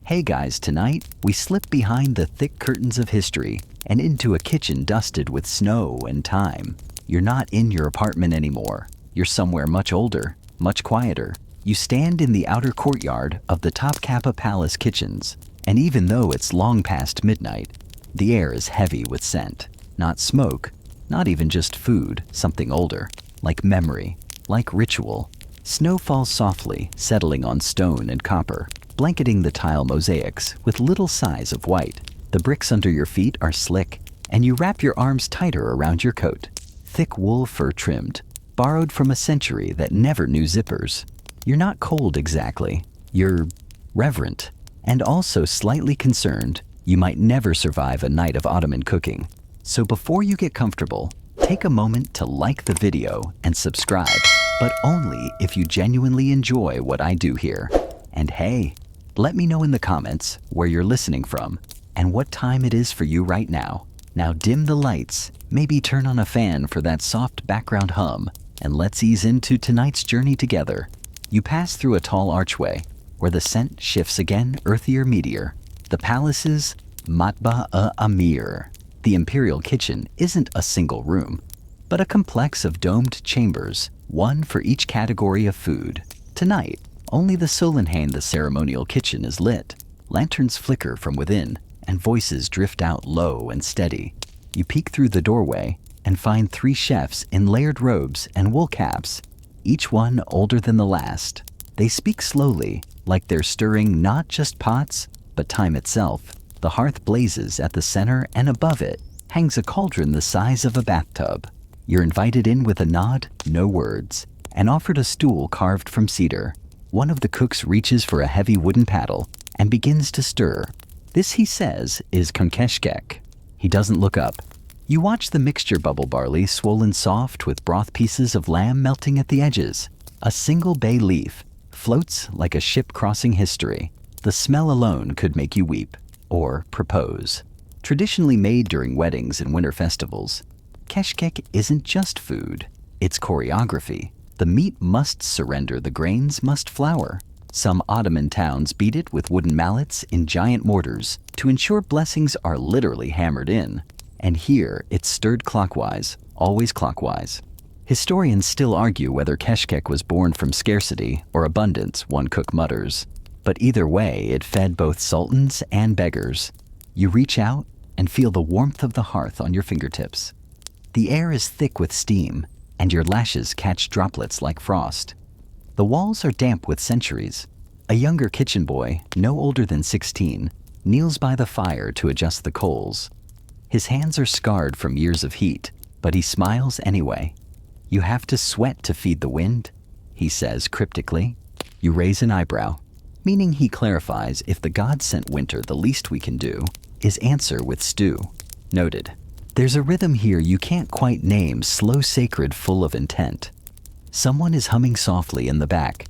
Hey guys, tonight we slip behind the thick curtains of history and into a kitchen dusted with snow and time. You're not in your apartment anymore. You're somewhere much older, much quieter. You stand in the outer courtyard of the Topkapi Palace kitchens, and even though it's long past midnight, the air is heavy with scent. Not smoke, not even just food, something older, like memory, like ritual. Snow falls softly, settling on stone and copper, blanketing the tile mosaics with little sighs of white. The bricks under your feet are slick, and you wrap your arms tighter around your coat. Thick wool fur trimmed, borrowed from a century that never knew zippers. You're not cold exactly. You're reverent, and also slightly concerned you might never survive a night of Ottoman cooking. So before you get comfortable, take a moment to like the video and subscribe, but only if you genuinely enjoy what I do here. And hey, let me know in the comments where you're listening from and what time it is for you right now. Now dim the lights, maybe turn on a fan for that soft background hum, and let's ease into tonight's journey together. You pass through a tall archway where the scent shifts again, earthier, meatier. The palace's Matba-e-Amir. The imperial kitchen isn't a single room, but a complex of domed chambers, one for each category of food. Tonight, only the Solenhain, the ceremonial kitchen, is lit. Lanterns flicker from within, and voices drift out low and steady. You peek through the doorway and find 3 chefs in layered robes and wool caps, each one older than the last. They speak slowly, like they're stirring not just pots, but time itself. The hearth blazes at the center, and above it hangs a cauldron the size of a bathtub. You're invited in with a nod, no words, and offered a stool carved from cedar. One of the cooks reaches for a heavy wooden paddle and begins to stir. This, he says, is konkeshkek. He doesn't look up. You watch the mixture bubble, barley swollen soft with broth, pieces of lamb melting at the edges. A single bay leaf floats like a ship crossing history. The smell alone could make you weep or propose. Traditionally made during weddings and winter festivals, keshkek isn't just food, it's choreography. The meat must surrender, the grains must flour. Some Ottoman towns beat it with wooden mallets in giant mortars to ensure blessings are literally hammered in. And here, it's stirred clockwise, always clockwise. Historians still argue whether keshkek was born from scarcity or abundance, one cook mutters. But either way, it fed both sultans and beggars. You reach out and feel the warmth of the hearth on your fingertips. The air is thick with steam, and your lashes catch droplets like frost. The walls are damp with centuries. A younger kitchen boy, no older than 16, kneels by the fire to adjust the coals. His hands are scarred from years of heat, but he smiles anyway. You have to sweat to feed the wind, he says cryptically. You raise an eyebrow, meaning he clarifies if the gods sent winter, the least we can do is answer with stew. Noted. There's a rhythm here you can't quite name, slow, sacred, full of intent. Someone is humming softly in the back.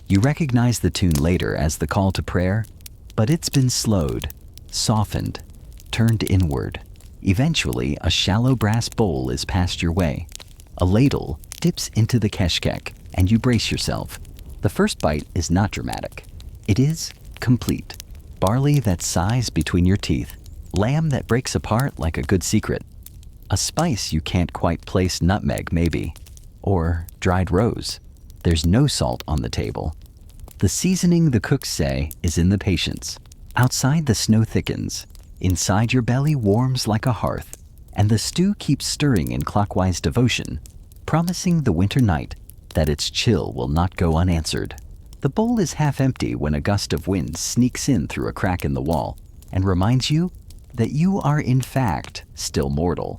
You recognize the tune later as the call to prayer, but it's been slowed, softened, turned inward. Eventually, a shallow brass bowl is passed your way. A ladle dips into the keshkek, and you brace yourself. The first bite is not dramatic. It is complete. Barley that sighs between your teeth. Lamb that breaks apart like a good secret. A spice you can't quite place, nutmeg maybe. Or dried rose. There's no salt on the table. The seasoning, the cooks say, is in the patience. Outside, the snow thickens. Inside, your belly warms like a hearth, and the stew keeps stirring in clockwise devotion, promising the winter night that its chill will not go unanswered. The bowl is half empty when a gust of wind sneaks in through a crack in the wall and reminds you that you are in fact still mortal.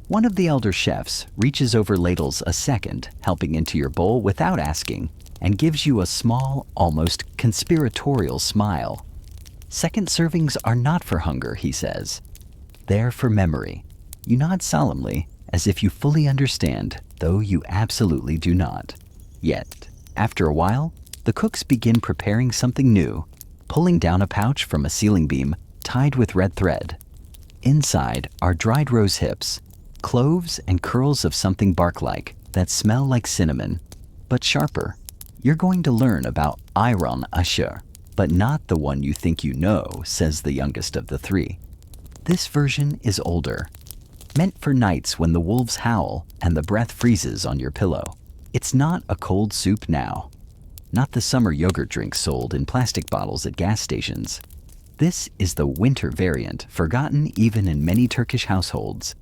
One of the elder chefs reaches over, ladles a second, helping into your bowl without asking, and gives you a small, almost conspiratorial smile. Second servings are not for hunger, he says. They're for memory. You nod solemnly, as if you fully understand, though you absolutely do not. Yet, after a while, the cooks begin preparing something new, pulling down a pouch from a ceiling beam tied with red thread. Inside are dried rose hips, cloves and curls of something bark-like that smell like cinnamon, but sharper. You're going to learn about ayran ashur, but not the one you think you know, says the youngest of the three. This version is older, meant for nights when the wolves howl and the breath freezes on your pillow. It's not a cold soup now. Not the summer yogurt drink sold in plastic bottles at gas stations. This is the winter variant, forgotten even in many Turkish households.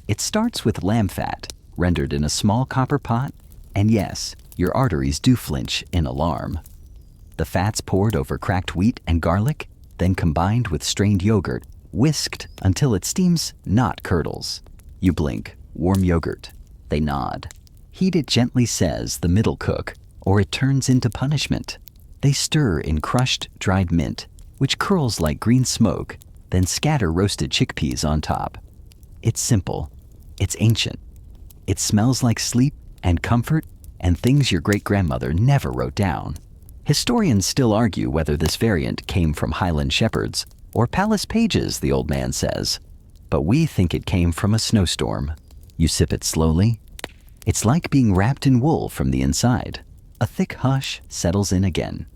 It starts with lamb fat, rendered in a small copper pot, and yes, your arteries do flinch in alarm. The fat's poured over cracked wheat and garlic, then combined with strained yogurt, whisked until it steams, not curdles. You blink, warm yogurt. They nod. Heat it gently, says the middle cook, or it turns into punishment. They stir in crushed, dried mint, which curls like green smoke, then scatter roasted chickpeas on top. It's simple. It's ancient. It smells like sleep and comfort and things your great-grandmother never wrote down. Historians still argue whether this variant came from Highland shepherds or palace pages, the old man says. But we think it came from a snowstorm. You sip it slowly. It's like being wrapped in wool from the inside. A thick hush settles in again.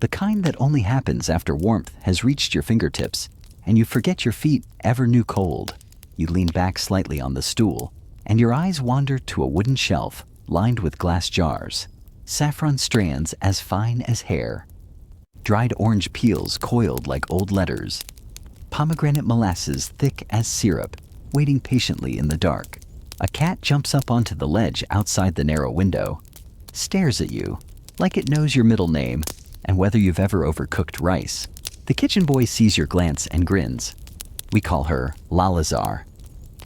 The kind that only happens after warmth has reached your fingertips and you forget your feet ever knew cold. You lean back slightly on the stool and your eyes wander to a wooden shelf lined with glass jars. Saffron strands as fine as hair. Dried orange peels coiled like old letters. Pomegranate molasses thick as syrup, waiting patiently in the dark. A cat jumps up onto the ledge outside the narrow window, stares at you like it knows your middle name and whether you've ever overcooked rice. The kitchen boy sees your glance and grins. We call her Lalazar.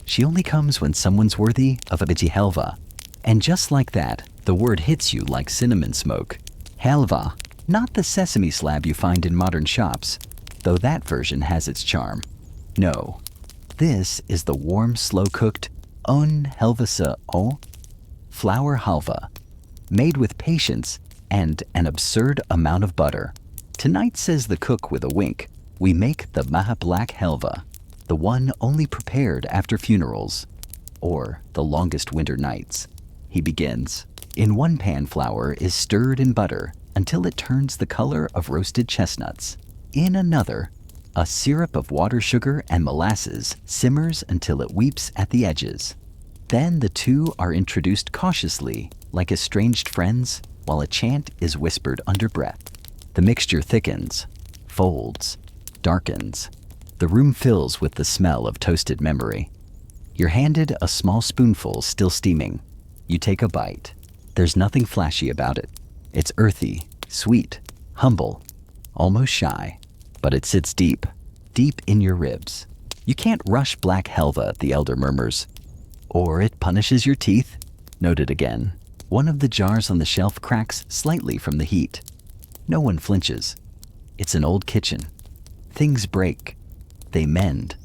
She only comes when someone's worthy of a veggie helva. And just like that, the word hits you like cinnamon smoke. Helva, not the sesame slab you find in modern shops, though that version has its charm. No, this is the warm, slow-cooked un helvasa o flour halva, made with patience and an absurd amount of butter. Tonight, says the cook with a wink, we make the maha black helva, the one only prepared after funerals or the longest winter nights. He begins. In one pan, flour is stirred in butter until it turns the color of roasted chestnuts. In another, a syrup of water, sugar, and molasses simmers until it weeps at the edges. Then the two are introduced cautiously, like estranged friends, while a chant is whispered under breath. The mixture thickens, folds, darkens. The room fills with the smell of toasted memory. You're handed a small spoonful still steaming. You take a bite. There's nothing flashy about it. It's earthy, sweet, humble, almost shy, but it sits deep, deep in your ribs. You can't rush black helva, the elder murmurs. Or it punishes your teeth. Noted again. One of the jars on the shelf cracks slightly from the heat. No one flinches. It's an old kitchen. Things break. They mend.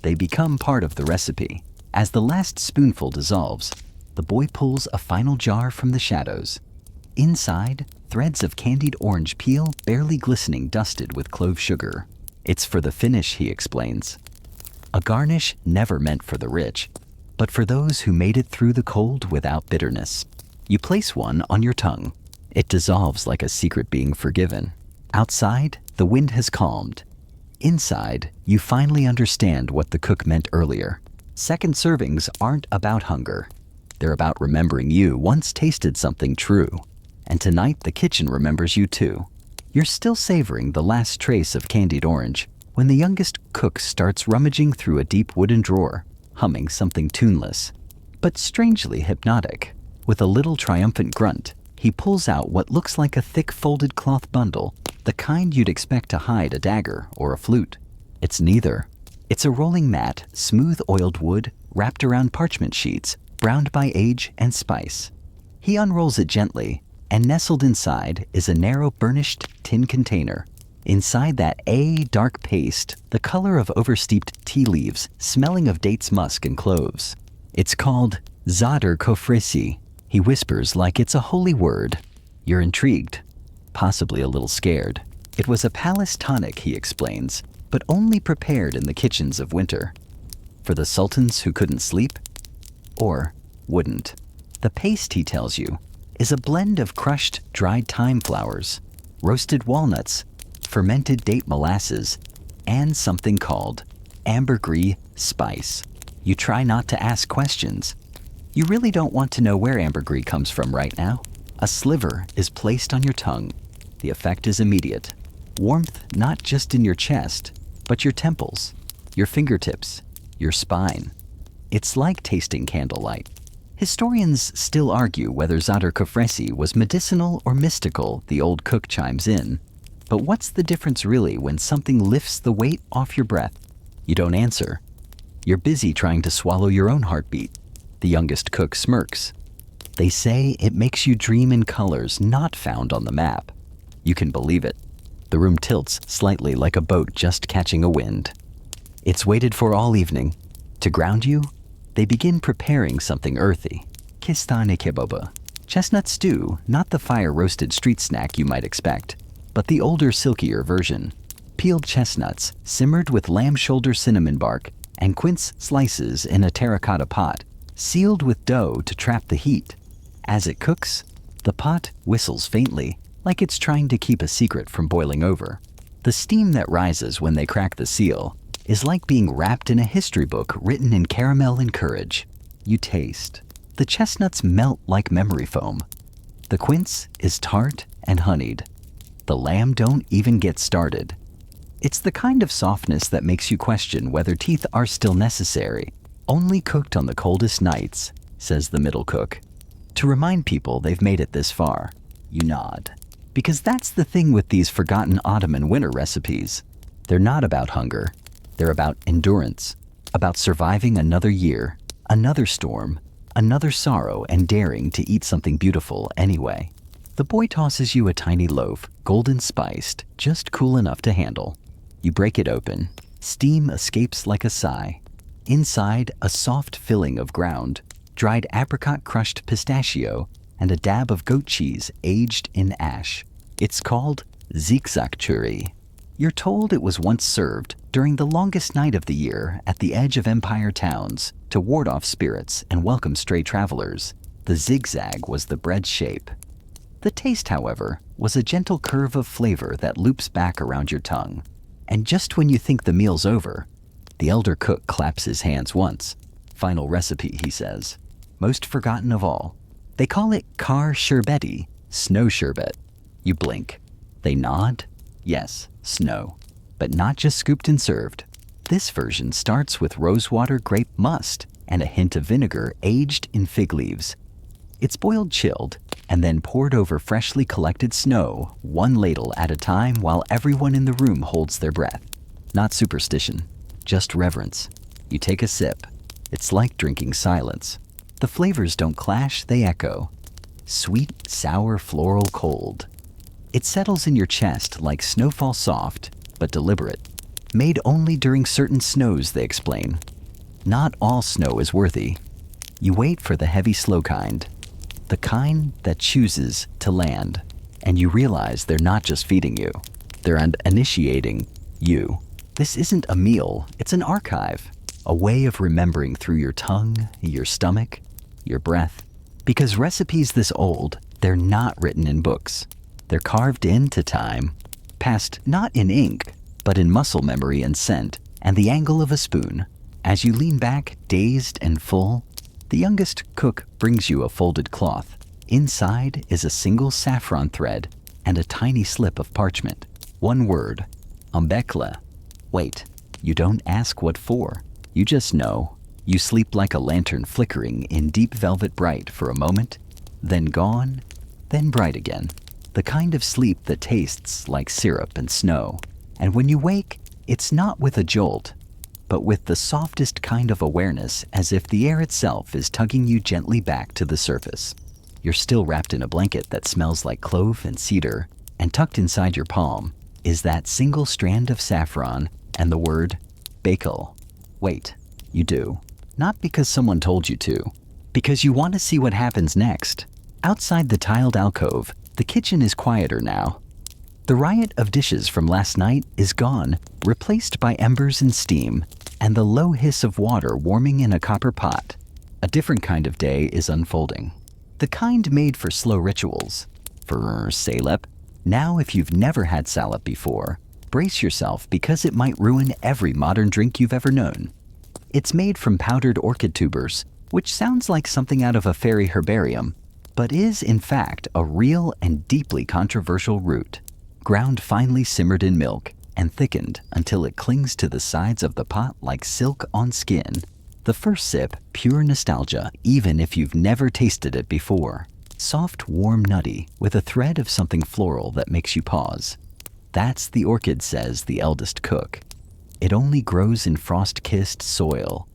They become part of the recipe. As the last spoonful dissolves, the boy pulls a final jar from the shadows. Inside, threads of candied orange peel barely glistening, dusted with clove sugar. It's for the finish, he explains. A garnish never meant for the rich, but for those who made it through the cold without bitterness. You place one on your tongue. It dissolves like a secret being forgiven. Outside, the wind has calmed. Inside, you finally understand what the cook meant earlier. Second servings aren't about hunger. They're about remembering you once tasted something true. And tonight the kitchen remembers you too. You're still savoring the last trace of candied orange when the youngest cook starts rummaging through a deep wooden drawer, humming something tuneless, but strangely hypnotic. With a little triumphant grunt, he pulls out what looks like a thick folded cloth bundle, the kind you'd expect to hide a dagger or a flute. It's neither. It's a rolling mat, smooth oiled wood, wrapped around parchment sheets, browned by age and spice. He unrolls it gently, and nestled inside is a narrow burnished tin container. Inside that dark paste, the color of oversteeped tea leaves, smelling of dates, musk, and cloves. It's called Zadar Kofresi. He whispers like it's a holy word. You're intrigued, possibly a little scared. It was a palace tonic, he explains, but only prepared in the kitchens of winter. For the sultans who couldn't sleep, or wouldn't. The paste, he tells you, is a blend of crushed, dried thyme flowers, roasted walnuts, fermented date molasses, and something called ambergris spice. You try not to ask questions. You really don't want to know where ambergris comes from right now. A sliver is placed on your tongue. The effect is immediate. Warmth not just in your chest, but your temples, your fingertips, your spine. It's like tasting candlelight. Historians still argue whether za'atar kufresi was medicinal or mystical, the old cook chimes in. But what's the difference really when something lifts the weight off your breath? You don't answer. You're busy trying to swallow your own heartbeat. The youngest cook smirks. They say it makes you dream in colors not found on the map. You can believe it. The room tilts slightly like a boat just catching a wind. It's waited for all evening. To ground you, they begin preparing something earthy. Kestane kebaba. Chestnut stew, not the fire-roasted street snack you might expect, but the older, silkier version. Peeled chestnuts, simmered with lamb shoulder cinnamon bark, and quince slices in a terracotta pot, sealed with dough to trap the heat. As it cooks, the pot whistles faintly, like it's trying to keep a secret from boiling over. The steam that rises when they crack the seal is like being wrapped in a history book written in caramel and courage. You taste. The chestnuts melt like memory foam. The quince is tart and honeyed. The lamb don't even get started. It's the kind of softness that makes you question whether teeth are still necessary. Only cooked on the coldest nights, says the middle cook. To remind people they've made it this far, you nod. Because that's the thing with these forgotten Ottoman winter recipes. They're not about hunger. They're about endurance, about surviving another year, another storm, another sorrow, and daring to eat something beautiful anyway. The boy tosses you a tiny loaf, golden spiced, just cool enough to handle. You break it open. Steam escapes like a sigh. Inside, a soft filling of ground, dried apricot crushed pistachio, and a dab of goat cheese aged in ash. It's called zikzakchuri. You're told it was once served during the longest night of the year at the edge of empire towns to ward off spirits and welcome stray travelers. The zigzag was the bread's shape. The taste, however, was a gentle curve of flavor that loops back around your tongue. And just when you think the meal's over, the elder cook claps his hands once. Final recipe, he says. Most forgotten of all. They call it kar sherbeti, snow sherbet. You blink. They nod. Yes, snow. But not just scooped and served. This version starts with rosewater grape must and a hint of vinegar aged in fig leaves. It's boiled chilled and then poured over freshly collected snow, one ladle at a time while everyone in the room holds their breath. Not superstition, just reverence. You take a sip. It's like drinking silence. The flavors don't clash, they echo. Sweet, sour, floral, cold. It settles in your chest like snowfall soft, but deliberate. Made only during certain snows, they explain. Not all snow is worthy. You wait for the heavy, slow kind. The kind that chooses to land. And you realize they're not just feeding you. They're initiating you. This isn't a meal, it's an archive. A way of remembering through your tongue, your stomach, your breath. Because recipes this old, they're not written in books. They're carved into time, passed not in ink, but in muscle memory and scent, and the angle of a spoon. As you lean back, dazed and full, the youngest cook brings you a folded cloth. Inside is a single saffron thread and a tiny slip of parchment. One word, ambekla. Wait, you don't ask what for. You just know. You sleep like a lantern flickering in deep velvet bright for a moment, then gone, then bright again. The kind of sleep that tastes like syrup and snow. And when you wake, it's not with a jolt, but with the softest kind of awareness, as if the air itself is tugging you gently back to the surface. You're still wrapped in a blanket that smells like clove and cedar, and tucked inside your palm is that single strand of saffron and the word bakel. Wait, you do. Not because someone told you to, because you want to see what happens next. Outside the tiled alcove, the kitchen is quieter now. The riot of dishes from last night is gone, replaced by embers and steam, and the low hiss of water warming in a copper pot. A different kind of day is unfolding. The kind made for slow rituals, for Salep, Now, if you've never had salep before, brace yourself because it might ruin every modern drink you've ever known. It's made from powdered orchid tubers, which sounds like something out of a fairy herbarium, but is in fact a real and deeply controversial root. Ground finely simmered in milk and thickened until it clings to the sides of the pot like silk on skin. The first sip, pure nostalgia, even if you've never tasted it before. Soft, warm, nutty, with a thread of something floral that makes you pause. That's the orchid, says the eldest cook. It only grows in frost-kissed soil.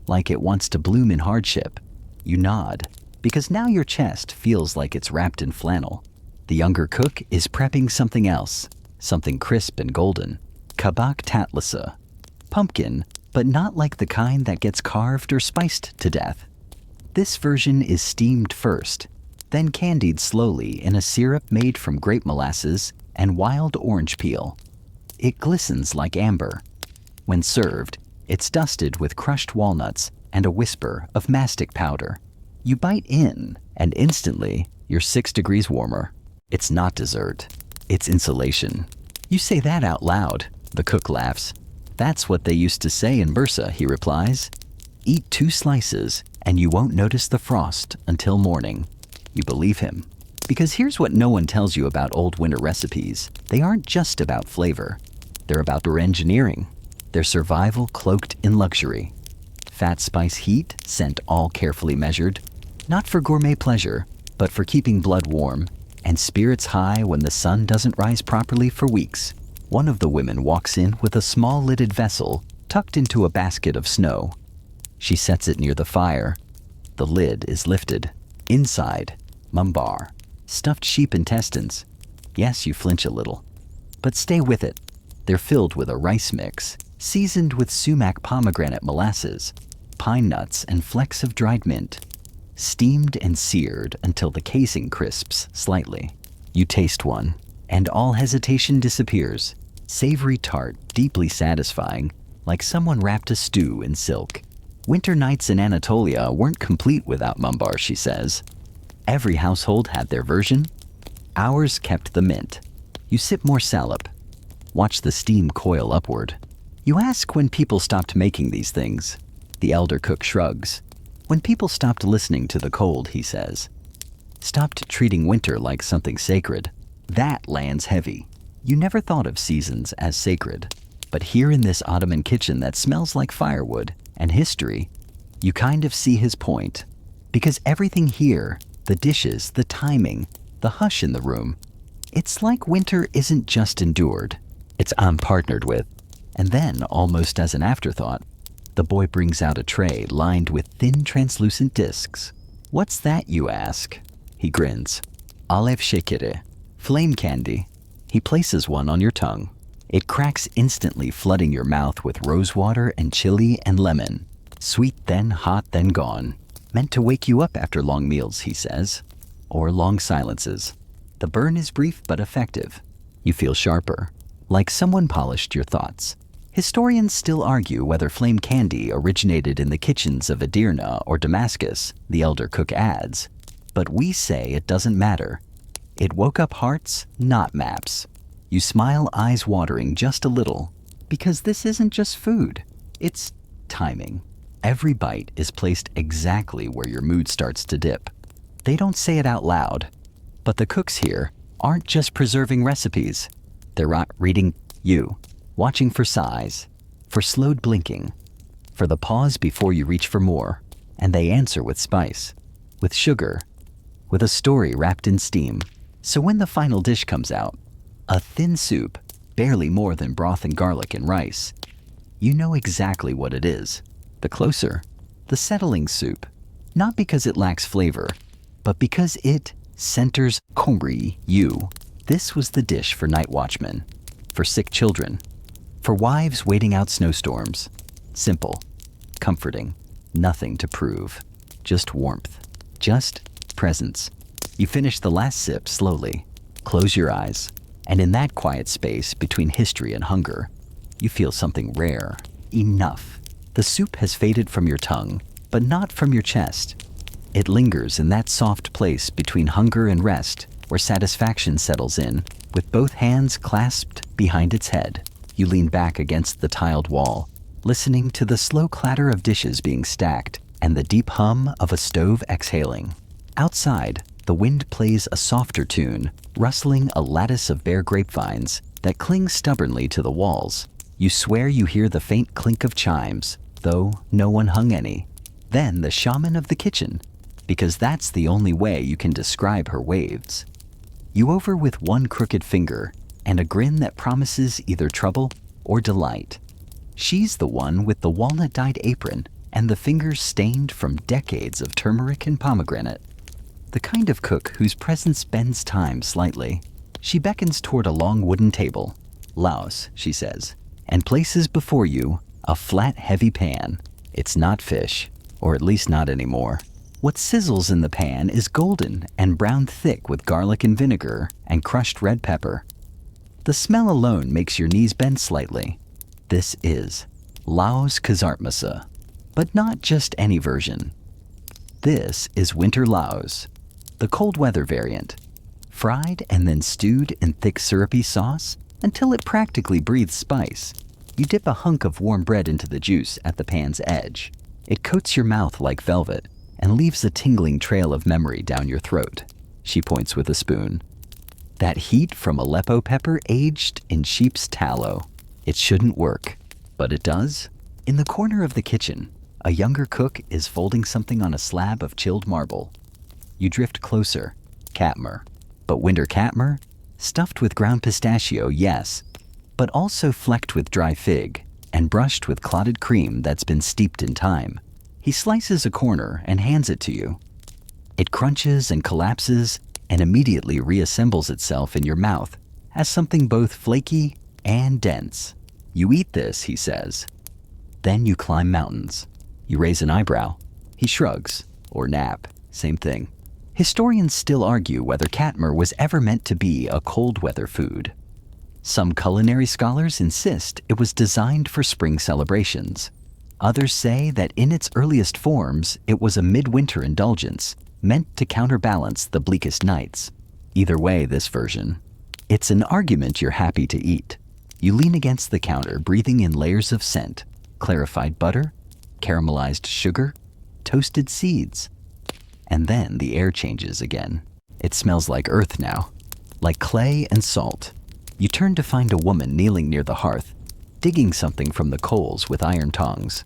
Like it wants to bloom in hardship. You nod, because now your chest feels like it's wrapped in flannel. The younger cook is prepping something else, something crisp and golden. Kabak tatlasa. Pumpkin, but not like the kind that gets carved or spiced to death. This version is steamed first, then candied slowly in a syrup made from grape molasses and wild orange peel. It glistens like amber. When served, it's dusted with crushed walnuts and a whisper of mastic powder. You bite in, and instantly, you're 6 degrees warmer. It's not dessert. It's insulation. You say that out loud, the cook laughs. That's what they used to say in Bursa, he replies. Eat 2 slices, and you won't notice the frost until morning. You believe him. Because here's what no one tells you about old winter recipes. They aren't just about flavor. They're about their engineering. Their survival cloaked in luxury. Fat, spice, heat, scent all carefully measured. Not for gourmet pleasure, but for keeping blood warm and spirits high when the sun doesn't rise properly for weeks. One of the women walks in with a small lidded vessel tucked into a basket of snow. She sets it near the fire. The lid is lifted. Inside, mumbar, stuffed sheep intestines. Yes, you flinch a little. But stay with it. They're filled with a rice mix, seasoned with sumac pomegranate molasses, pine nuts, and flecks of dried mint. Steamed and seared until the casing crisps slightly. You taste one, and all hesitation disappears. Savory tart, deeply satisfying, like someone wrapped a stew in silk. Winter nights in Anatolia weren't complete without mumbar, she says. Every household had their version. Ours kept the mint. You sip more salep. Watch the steam coil upward. You ask when people stopped making these things. The elder cook shrugs. When people stopped listening to the cold, he says. Stopped treating winter like something sacred. That lands heavy. You never thought of seasons as sacred. But here in this Ottoman kitchen that smells like firewood and history, you kind of see his point. Because everything here, the dishes, the timing, the hush in the room, it's like winter isn't just endured. It's partnered with. And then, almost as an afterthought, the boy brings out a tray lined with thin, translucent discs. What's that, you ask? He grins. Alev shekere, flame candy. He places one on your tongue. It cracks instantly, flooding your mouth with rosewater and chili and lemon. Sweet then, hot then gone. Meant to wake you up after long meals, he says. Or long silences. The burn is brief but effective. You feel sharper, like someone polished your thoughts. Historians still argue whether flame candy originated in the kitchens of Edirne or Damascus, the elder cook adds. But we say it doesn't matter. It woke up hearts, not maps. You smile, eyes watering just a little, because this isn't just food. It's timing. Every bite is placed exactly where your mood starts to dip. They don't say it out loud, but the cooks here aren't just preserving recipes. They're reading you. Watching for sighs, for slowed blinking, for the pause before you reach for more, and they answer with spice, with sugar, with a story wrapped in steam. So when the final dish comes out, a thin soup, barely more than broth and garlic and rice, you know exactly what it is. The closer, the settling soup, not because it lacks flavor, but because it centers Komri, you. This was the dish for night watchmen, for sick children, for wives waiting out snowstorms. Simple, comforting, nothing to prove. Just warmth, just presence. You finish the last sip slowly, close your eyes, and in that quiet space between history and hunger, you feel something rare. Enough. The soup has faded from your tongue, but not from your chest. It lingers in that soft place between hunger and rest, where satisfaction settles in, with both hands clasped behind its head. You lean back against the tiled wall, listening to the slow clatter of dishes being stacked and the deep hum of a stove exhaling. Outside, the wind plays a softer tune, rustling a lattice of bare grapevines that cling stubbornly to the walls. You swear you hear the faint clink of chimes, though no one hung any. Then the shaman of the kitchen, because that's the only way you can describe her waves. You over with one crooked finger and a grin that promises either trouble or delight. She's the one with the walnut-dyed apron and the fingers stained from decades of turmeric and pomegranate. The kind of cook whose presence bends time slightly. She beckons toward a long wooden table. Laos, she says, and places before you a flat, heavy pan. It's not fish, or at least not anymore. What sizzles in the pan is golden and browned thick with garlic and vinegar and crushed red pepper. The smell alone makes your knees bend slightly. This is Laos Kazartmasa, but not just any version. This is Winter Laos, the cold weather variant, fried and then stewed in thick syrupy sauce until it practically breathes spice. You dip a hunk of warm bread into the juice at the pan's edge. It coats your mouth like velvet and leaves a tingling trail of memory down your throat. She points with a spoon. That heat from Aleppo pepper aged in sheep's tallow. It shouldn't work, but it does. In the corner of the kitchen, a younger cook is folding something on a slab of chilled marble. You drift closer. Katmer. But winter katmer? Stuffed with ground pistachio, yes, but also flecked with dry fig and brushed with clotted cream that's been steeped in thyme. He slices a corner and hands it to you. It crunches and collapses and immediately reassembles itself in your mouth as something both flaky and dense. You eat this, he says. Then you climb mountains. You raise an eyebrow. He shrugs, or nap, same thing. Historians still argue whether katmer was ever meant to be a cold weather food. Some culinary scholars insist it was designed for spring celebrations. Others say that in its earliest forms, it was a midwinter indulgence meant to counterbalance the bleakest nights. Either way, this version, it's an argument you're happy to eat. You lean against the counter, breathing in layers of scent, clarified butter, caramelized sugar, toasted seeds. And then the air changes again. It smells like earth now, like clay and salt. You turn to find a woman kneeling near the hearth, digging something from the coals with iron tongs.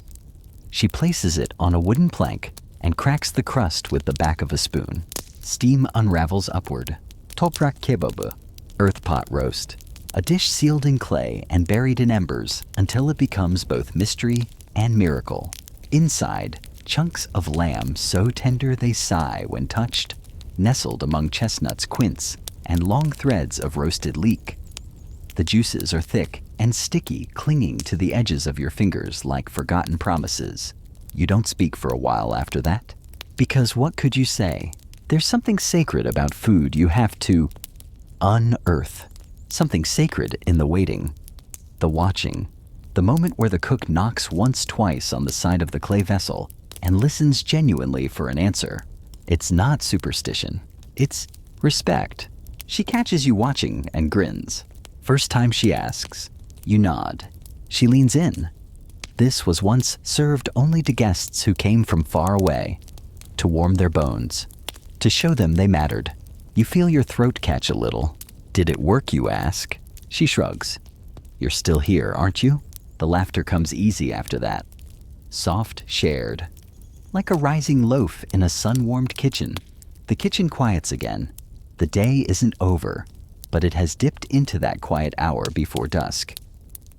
She places it on a wooden plank and cracks the crust with the back of a spoon. Steam unravels upward. Toprak kebabı, earth pot roast, a dish sealed in clay and buried in embers until it becomes both mystery and miracle. Inside, chunks of lamb so tender they sigh when touched, nestled among chestnuts, quince, and long threads of roasted leek. The juices are thick and sticky, clinging to the edges of your fingers like forgotten promises. You don't speak for a while after that, because what could you say? There's something sacred about food you have to unearth. Something sacred in the waiting, the watching, the moment where the cook knocks once, twice on the side of the clay vessel and listens genuinely for an answer. It's not superstition. It's respect. She catches you watching and grins. First time she asks, you nod. She leans in. This was once served only to guests who came from far away, to warm their bones, to show them they mattered. You feel your throat catch a little. Did it work, you ask? She shrugs. You're still here, aren't you? The laughter comes easy after that. Soft, shared. Like a rising loaf in a sun-warmed kitchen. The kitchen quiets again. The day isn't over, but it has dipped into that quiet hour before dusk.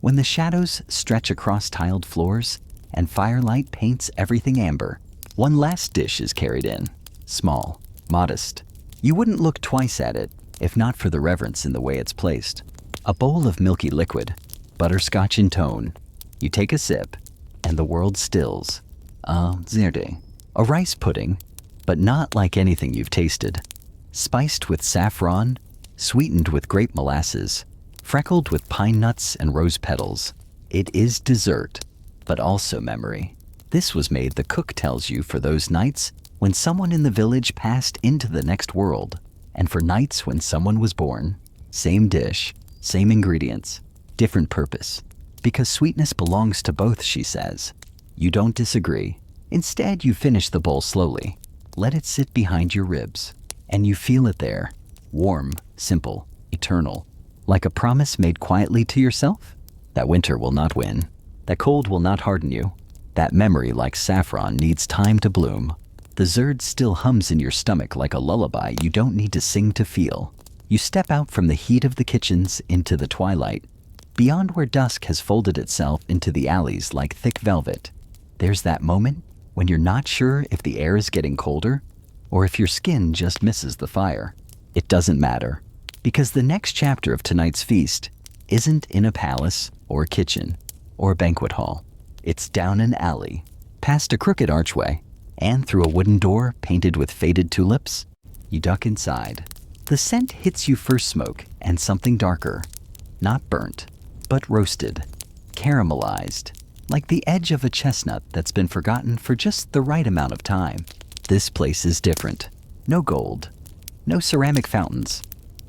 When the shadows stretch across tiled floors and firelight paints everything amber, one last dish is carried in. Small, modest. You wouldn't look twice at it if not for the reverence in the way it's placed. A bowl of milky liquid, butterscotch in tone. You take a sip, and the world stills. Zerde. A rice pudding, but not like anything you've tasted. Spiced with saffron, sweetened with grape molasses, freckled with pine nuts and rose petals. It is dessert, but also memory. This was made, the cook tells you, for those nights when someone in the village passed into the next world, and for nights when someone was born. Same dish, same ingredients, different purpose. Because sweetness belongs to both, she says. You don't disagree. Instead, you finish the bowl slowly. Let it sit behind your ribs. And you feel it there. Warm, simple, eternal. Like a promise made quietly to yourself. That winter will not win. That cold will not harden you. That memory, like saffron, needs time to bloom. The zerd still hums in your stomach like a lullaby you don't need to sing to feel. You step out from the heat of the kitchens into the twilight, beyond where dusk has folded itself into the alleys like thick velvet. There's that moment when you're not sure if the air is getting colder or if your skin just misses the fire. It doesn't matter, because the next chapter of tonight's feast isn't in a palace or a kitchen or a banquet hall. It's down an alley, past a crooked archway, and through a wooden door painted with faded tulips. You duck inside. The scent hits you first, smoke and something darker. Not burnt, but roasted, caramelized, like the edge of a chestnut that's been forgotten for just the right amount of time. This place is different. No gold, no ceramic fountains,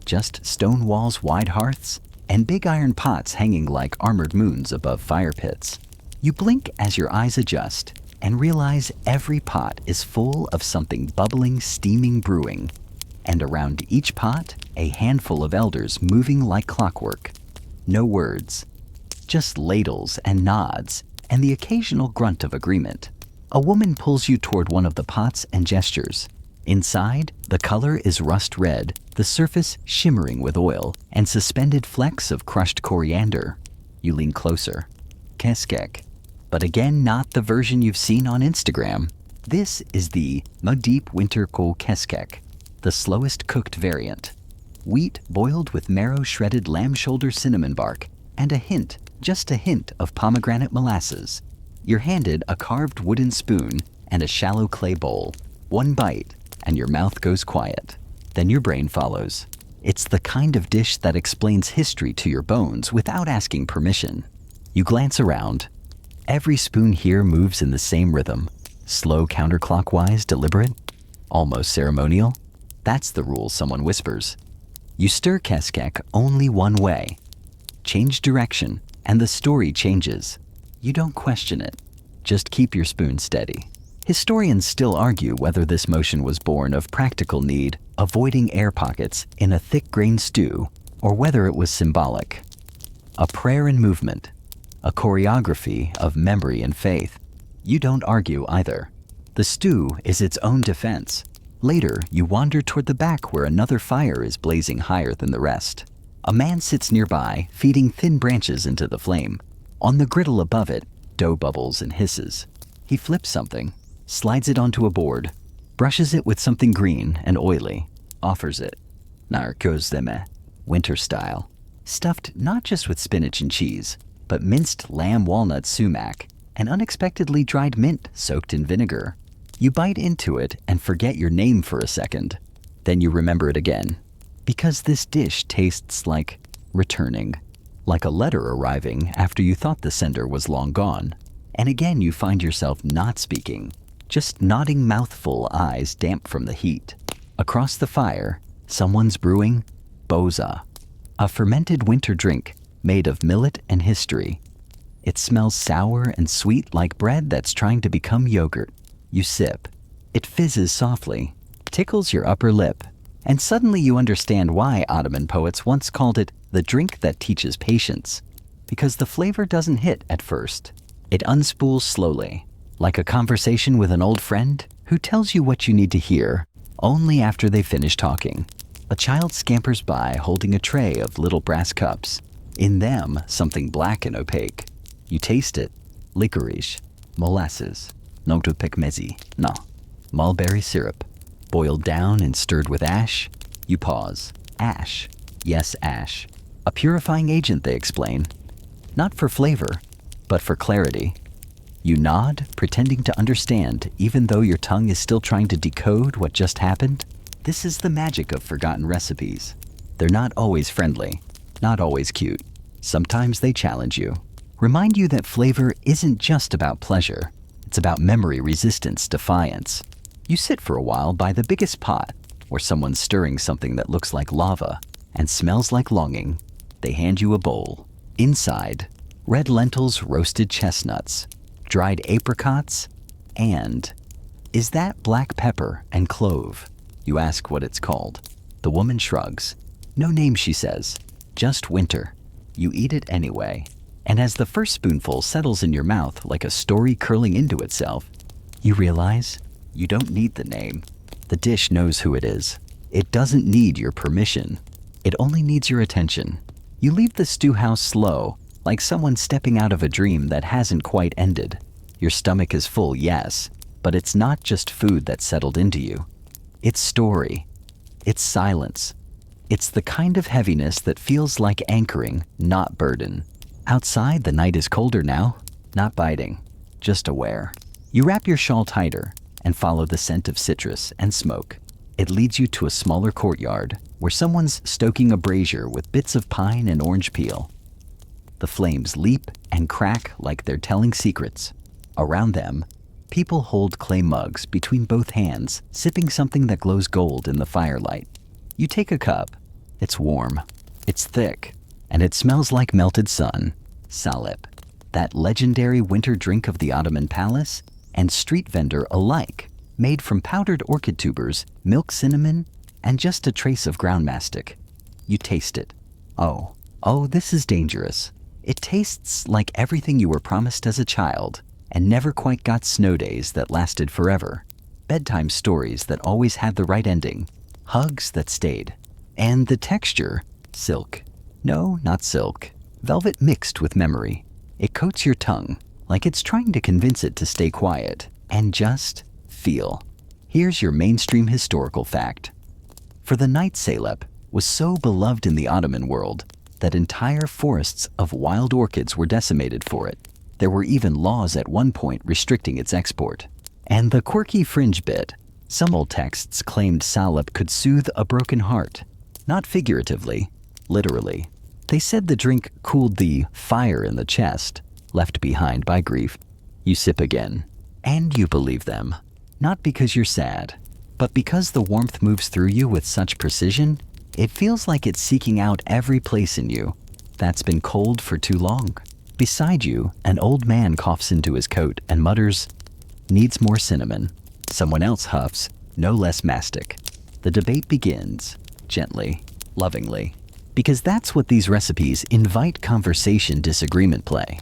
just stone walls, wide hearths, and big iron pots hanging like armored moons above fire pits. You blink as your eyes adjust and realize every pot is full of something bubbling, steaming, brewing. And around each pot, a handful of elders moving like clockwork. No words, just ladles and nods and the occasional grunt of agreement. A woman pulls you toward one of the pots and gestures. Inside, the color is rust red, the surface shimmering with oil and suspended flecks of crushed coriander. You lean closer. Keskek. But again, not the version you've seen on Instagram. This is the Deep Winter Kol Keskek, the slowest cooked variant. Wheat boiled with marrow shredded lamb shoulder cinnamon bark and a hint, just a hint of pomegranate molasses. You're handed a carved wooden spoon and a shallow clay bowl. One bite and your mouth goes quiet. Then your brain follows. It's the kind of dish that explains history to your bones without asking permission. You glance around. Every spoon here moves in the same rhythm. Slow, counterclockwise, deliberate, almost ceremonial. That's the rule, someone whispers. You stir keskek only one way. Change direction, and the story changes. You don't question it. Just keep your spoon steady. Historians still argue whether this motion was born of practical need, avoiding air pockets in a thick-grained stew, or whether it was symbolic. A prayer and movement. A choreography of memory and faith. You don't argue either. The stew is its own defense. Later, you wander toward the back where another fire is blazing higher than the rest. A man sits nearby, feeding thin branches into the flame. On the griddle above it, dough bubbles and hisses. He flips something, slides it onto a board, brushes it with something green and oily, offers it. Narkozeme, winter style. Stuffed not just with spinach and cheese, but minced lamb walnut sumac and unexpectedly dried mint soaked in vinegar. You bite into it and forget your name for a second. Then you remember it again. Because this dish tastes like returning. Like a letter arriving after you thought the sender was long gone. And again you find yourself not speaking, just nodding mouthful, eyes damp from the heat. Across the fire, someone's brewing boza, a fermented winter drink made of millet and history. It smells sour and sweet like bread that's trying to become yogurt. You sip. It fizzes softly, tickles your upper lip, and suddenly you understand why Ottoman poets once called it the drink that teaches patience. Because the flavor doesn't hit at first. It unspools slowly, like a conversation with an old friend who tells you what you need to hear only after they finish talking. A child scampers by holding a tray of little brass cups. In them, something black and opaque. You taste it. Licorice, molasses, nokto pekmezi, no, mulberry syrup. Boiled down and stirred with ash. You pause. Ash. Yes, ash. A purifying agent, they explain. Not for flavor, but for clarity. You nod, pretending to understand, even though your tongue is still trying to decode what just happened. This is the magic of forgotten recipes. They're not always friendly, not always cute. Sometimes they challenge you. Remind you that flavor isn't just about pleasure. It's about memory, resistance, defiance. You sit for a while by the biggest pot, where someone's stirring something that looks like lava. and smells like longing. They hand you a bowl. Inside, red lentils, roasted chestnuts, dried apricots, and is that black pepper and clove? You ask what it's called. The woman shrugs. No name, she says. Just winter. You eat it anyway. And as the first spoonful settles in your mouth like a story curling into itself, you realize you don't need the name. The dish knows who it is. It doesn't need your permission. It only needs your attention. You leave the stew house slow, like someone stepping out of a dream that hasn't quite ended. Your stomach is full, yes, but it's not just food that settled into you. It's story. It's silence. It's the kind of heaviness that feels like anchoring, not burden. Outside, the night is colder now, not biting, just aware. You wrap your shawl tighter and follow the scent of citrus and smoke. It leads you to a smaller courtyard where someone's stoking a brazier with bits of pine and orange peel. The flames leap and crack like they're telling secrets. Around them, people hold clay mugs between both hands, sipping something that glows gold in the firelight. You take a cup. It's warm. It's thick. And it smells like melted sun. Salep, that legendary winter drink of the Ottoman palace and street vendor alike, made from powdered orchid tubers, milk, cinnamon, and just a trace of ground mastic. You taste it. Oh, this is dangerous. It tastes like everything you were promised as a child and never quite got, snow days that lasted forever, bedtime stories that always had the right ending, hugs that stayed, and the texture, silk. No, not silk. Velvet mixed with memory. It coats your tongue like it's trying to convince it to stay quiet and just feel. Here's your mainstream historical fact. For the night, salep was so beloved in the Ottoman world that entire forests of wild orchids were decimated for it. There were even laws at one point restricting its export. And the quirky fringe bit, some old texts claimed salep could soothe a broken heart. Not figuratively, literally. They said the drink cooled the fire in the chest, left behind by grief. You sip again, and you believe them. Not because you're sad, but because the warmth moves through you with such precision, it feels like it's seeking out every place in you that's been cold for too long. Beside you, an old man coughs into his coat and mutters, "Needs more cinnamon." Someone else huffs, "No less mastic." The debate begins, gently, lovingly. Because that's what these recipes invite conversation, disagreement play.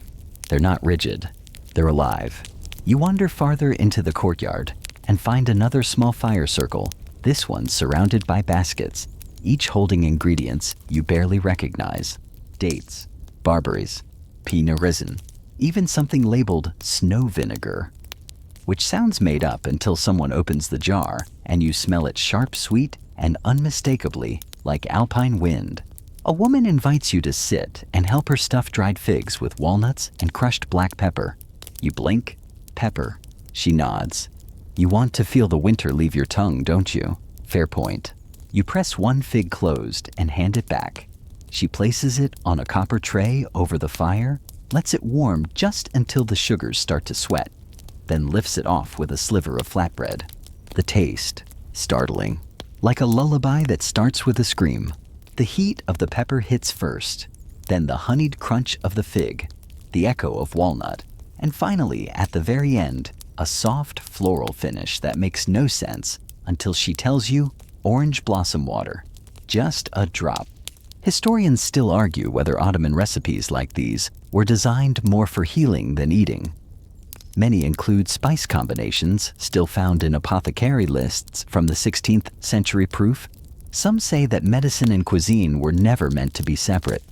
They're not rigid, they're alive. You wander farther into the courtyard and find another small fire circle, this one surrounded by baskets, each holding ingredients you barely recognize. Dates, barberries, pinot raisin, even something labeled snow vinegar, which sounds made up until someone opens the jar and you smell it sharp, sweet, and unmistakably like alpine wind. A woman invites you to sit and help her stuff dried figs with walnuts and crushed black pepper. You blink, pepper. She nods. You want to feel the winter leave your tongue, don't you? Fair point. You press one fig closed and hand it back. She places it on a copper tray over the fire, lets it warm just until the sugars start to sweat, then lifts it off with a sliver of flatbread. The taste, startling, like a lullaby that starts with a scream. The heat of the pepper hits first, then the honeyed crunch of the fig, the echo of walnut, and finally, at the very end, a soft floral finish that makes no sense until she tells you orange blossom water. Just a drop. Historians still argue whether Ottoman recipes like these were designed more for healing than eating. Many include spice combinations still found in apothecary lists from the 16th century proof. Some say that medicine and cuisine were never meant to be separate.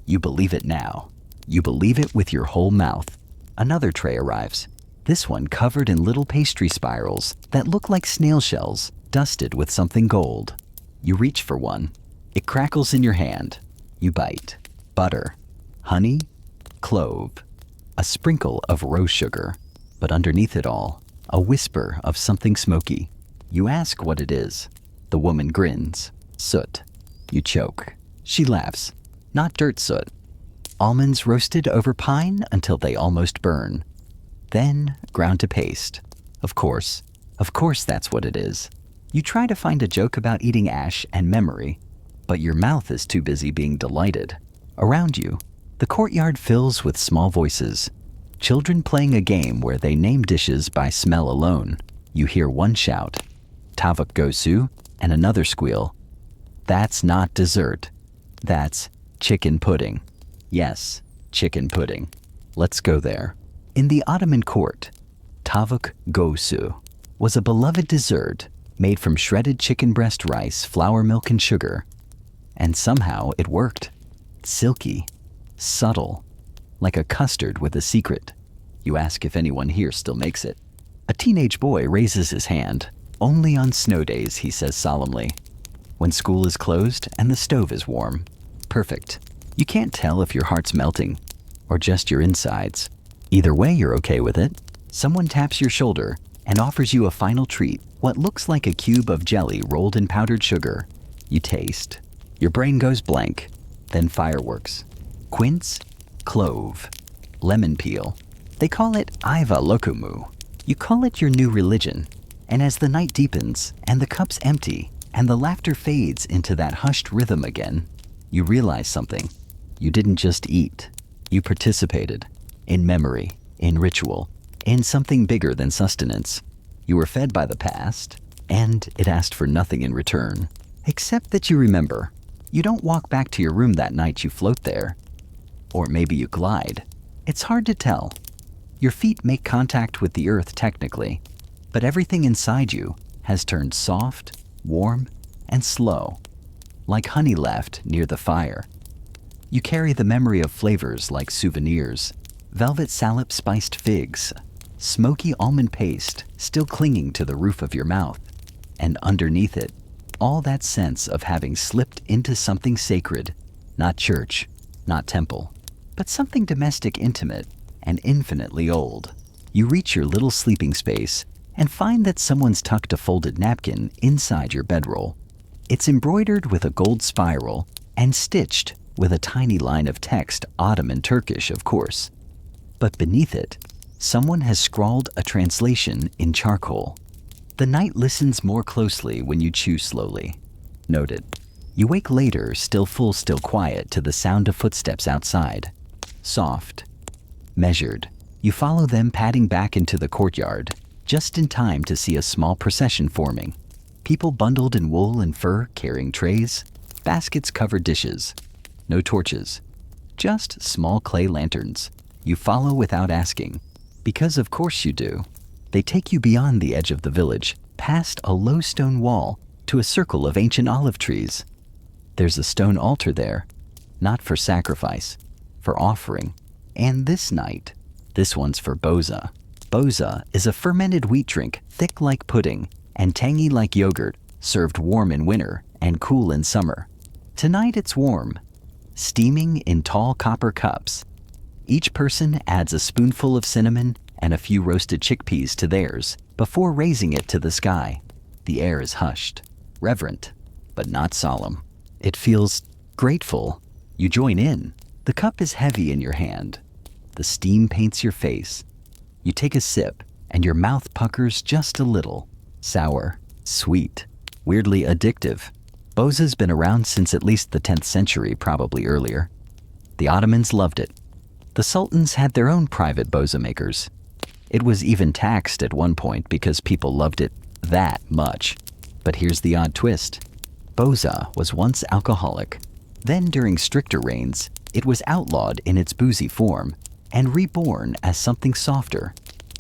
You believe it now. You believe it with your whole mouth. Another tray arrives, this one covered in little pastry spirals that look like snail shells dusted with something gold. You reach for one. It crackles in your hand. You bite. Butter, honey, clove, a sprinkle of rose sugar, but underneath it all, a whisper of something smoky. You ask what it is. The woman grins. Soot. You choke. She laughs. Not dirt soot. Almonds roasted over pine until they almost burn. Then ground to paste. Of course that's what it is. You try to find a joke about eating ash and memory. but your mouth is too busy being delighted. Around you, the courtyard fills with small voices. Children playing a game where they name dishes by smell alone. You hear one shout, "Tavuk gosu," and another squeal, "That's not dessert. That's chicken pudding." Yes, chicken pudding. Let's go there. In the Ottoman court, tavuk gosu was a beloved dessert made from shredded chicken breast rice, flour, milk, and sugar. And somehow it worked. Silky, subtle, like a custard with a secret. You ask if anyone here still makes it. A teenage boy raises his hand. "Only on snow days," he says solemnly. "When school is closed and the stove is warm." Perfect. You can't tell if your heart's melting or just your insides. Either way, you're okay with it. Someone taps your shoulder and offers you a final treat, what looks like a cube of jelly rolled in powdered sugar. You taste. Your brain goes blank. Then fireworks. Quince, clove, lemon peel. They call it Iva Lokumu. You call it your new religion. And as the night deepens and the cup's empty and the laughter fades into that hushed rhythm again, you realize something. You didn't just eat. You participated. In memory, in ritual, in something bigger than sustenance. You were fed by the past, and it asked for nothing in return, except that you remember. You don't walk back to your room that night, you float there. Or maybe you glide. It's hard to tell. Your feet make contact with the earth technically, but everything inside you has turned soft, warm, and slow, like honey left near the fire. You carry the memory of flavors like souvenirs, velvet salep spiced figs, smoky almond paste still clinging to the roof of your mouth, and underneath it, all that sense of having slipped into something sacred, not church, not temple, but something domestic, intimate, and infinitely old. You reach your little sleeping space and find that someone's tucked a folded napkin inside your bedroll. It's embroidered with a gold spiral and stitched with a tiny line of text, Ottoman Turkish, of course. But beneath it, someone has scrawled a translation in charcoal. The night listens more closely when you chew slowly. Noted. You wake later, still full, still quiet, to the sound of footsteps outside. Soft, measured. You follow them padding back into the courtyard, just in time to see a small procession forming. People bundled in wool and fur, carrying trays, baskets covered dishes. No torches, just small clay lanterns. You follow without asking, because of course you do. They take you beyond the edge of the village, past a low stone wall, to a circle of ancient olive trees. There's a stone altar there, not for sacrifice, for offering. And this night, this one's for boza. Boza is a fermented wheat drink, thick like pudding and tangy like yogurt, served warm in winter and cool in summer. Tonight it's warm, steaming in tall copper cups. Each person adds a spoonful of cinnamon and a few roasted chickpeas to theirs before raising it to the sky. The air is hushed, reverent, but not solemn. It feels grateful. You join in. The cup is heavy in your hand. The steam paints your face. You take a sip, and your mouth puckers just a little. Sour, sweet, weirdly addictive. Boza's been around since at least the 10th century, probably earlier. The Ottomans loved it. The sultans had their own private boza makers. It was even taxed at one point because people loved it that much. But here's the odd twist. Boza was once alcoholic. Then, during stricter reigns, it was outlawed in its boozy form and reborn as something softer,